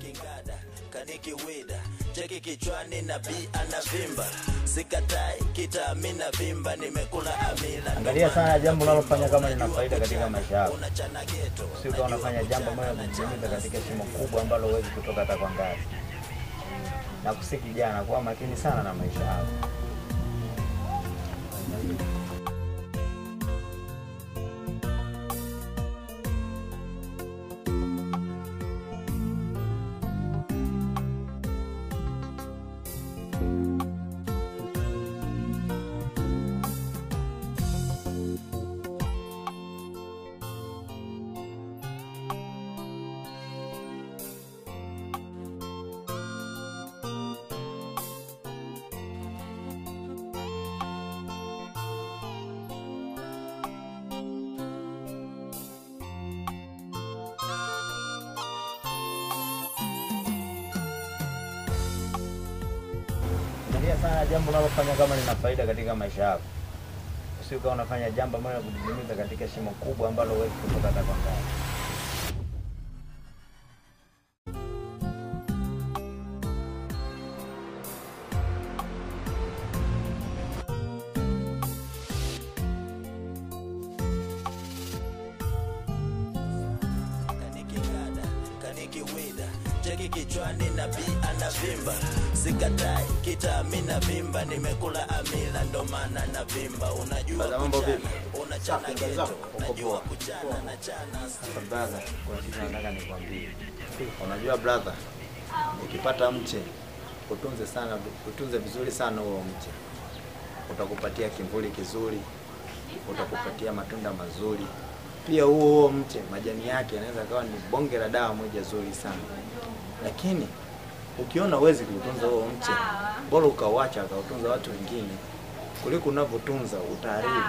Kanikigada, kanikiwida, cheki kichwani na bi anavimba. Sikatai, kita amina vimba, nimekula amila. Angalia sana jambo unalofanya kama lina faida katika maisha yako. Sio kama unafanya jambo moja kujiingiza katika shimo kubwa ambalo huwezi kutoka hata kwa ngazi. Na kusiki kijana kuwa makini sana na maisha yako. Angalia sana jambo unalofanya kama lina faida katika maisha yako. Sio kama unafanya jambo moja kujiingiza katika shimo kubwa ambalo huwezi kutoka hata kwa ngazi. Cheki kichwani na bi anavimba. Sikatai, kita amina vimba, nimekula amila ndo maana na vimba. Unajua kuchana, unachana geto, unajua kuchana na chana. Sasa brother, kwa kitu nataka nikwambie. Unajua brother, ukipata mche, utunze vizuri sana huo mche. Utakupatia kivuli kizuri, utakupatia matunda mazuri. Pia huo mche majani yake yanaweza kawa ni bonge la dawa moja zuri sana. Lakini ukiona uwezi kutunza huo mche, bora ukauacha ukautunza watu wengine kuliko unavyotunza utaharibu.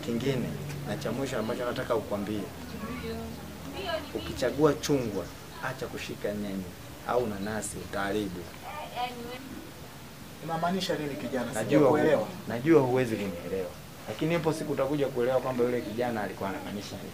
Kingine na cha mwisho ambacho nataka kukwambia, ukichagua chungwa acha kushika nyanya au nanasi utaharibu. Unamaanisha nini kijana? Sijakuelewa. Najua huwezi kunielewa. Lakini hapo siku utakuja kuelewa kwamba yule kijana alikuwa anamaanisha nini.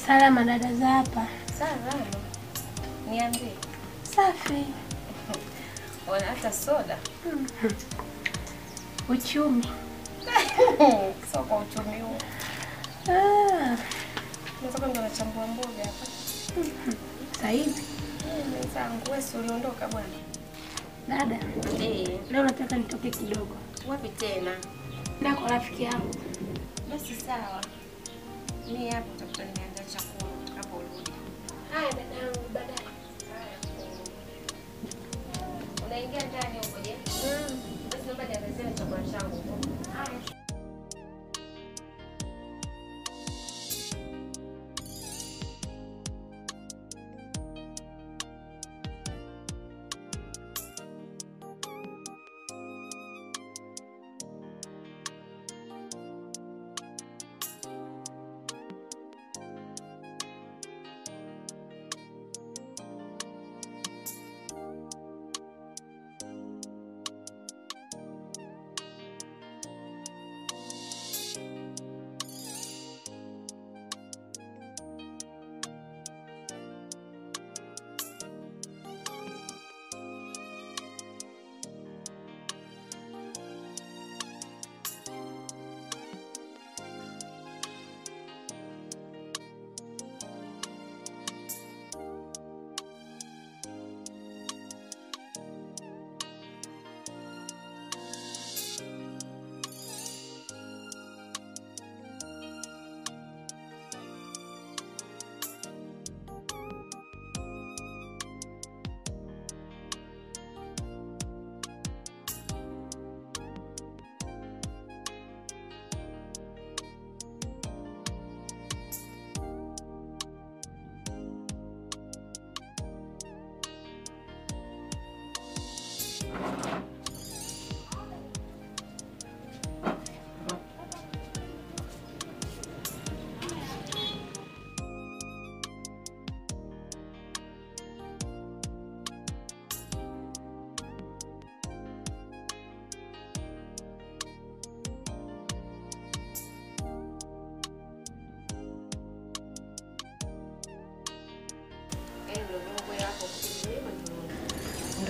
Salama dada za hapa. Salama. Niambie. Safi. Wana hata soda. Uchumi. Soko uchumi huo. Nataka ndo nachambua mboga hapa. Sasa hivi. Mwenzangu wewe uliondoka bwana. Dada. Leo nataka nitoke kidogo. Wapi tena? Na kwa rafiki yangu. Basi sawa. Mimi hapo tutaniandaa chakula hapo urudi. Haya dadangu baadaye. Unaingia ndani huko je? Basi naomba niandae chakula changu. Haya.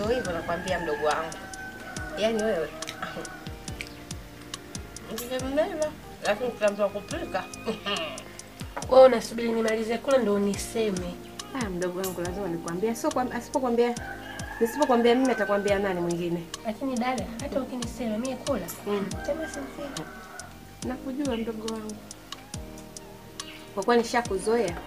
Ndio hivyo nakwambia mdogo wangu. Yaani wewe. Mnema, lakini tutamtoa kupika. Wewe unasubiri nimalize kula ndio uniseme. Mdogo wangu lazima nikwambie. Asipokuambia nisipokuambia mimi atakwambia nani mwingine? Lakini dada, hata ukinisema mimi kula. Tena simfiki. Nakujua mdogo wangu. Kwa kuwa nishakuzoea.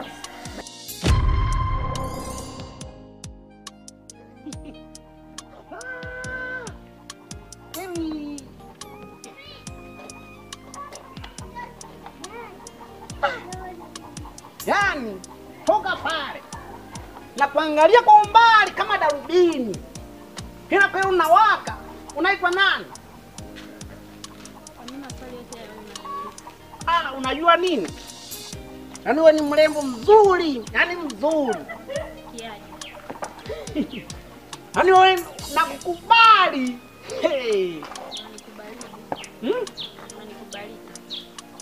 Yaani toka pale na kuangalia kwa umbali kama darubini. Kila pale unawaka. Unaitwa nani? Unajua nini? Yaani wewe ni mrembo mzuri, yaani mzuri. Yaani wewe nakukubali. Hey.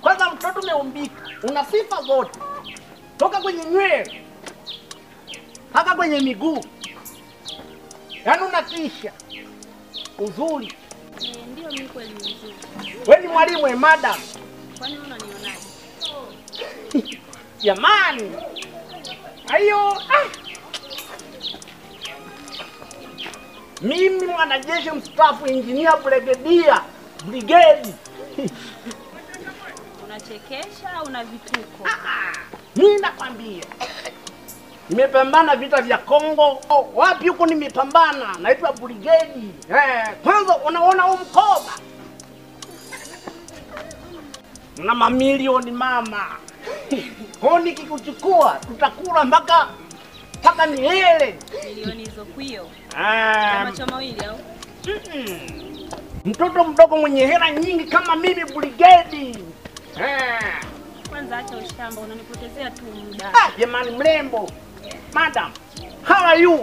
Kwanza mtoto umeumbika, una sifa zote. Toka kwenye nywele mpaka kwenye miguu. Yaani unatisha. Uzuri. Ndio mimi kweli mzuri. Wewe ni mwalimu madam. Kwani unanionaje? Jamani. Ayo. Mimi mwanajeshi mstaafu engineer brigade. Unachekesha au una vituko? Mimi nakwambia. Nimepambana vita vya Kongo. Wapi huko nimepambana? Naitwa brigade. Kwanza unaona huu mkoba. Una mamilioni mama. Honi kikuchukua tutakula mpaka milele. Milioni hizo kwio. Kama chama mawili au? Mtoto mdogo mwenye hela nyingi kama mimi brigade. Kwanza acha ushamba, unanipotezea tu muda. Jamani mrembo. Madam, how are you?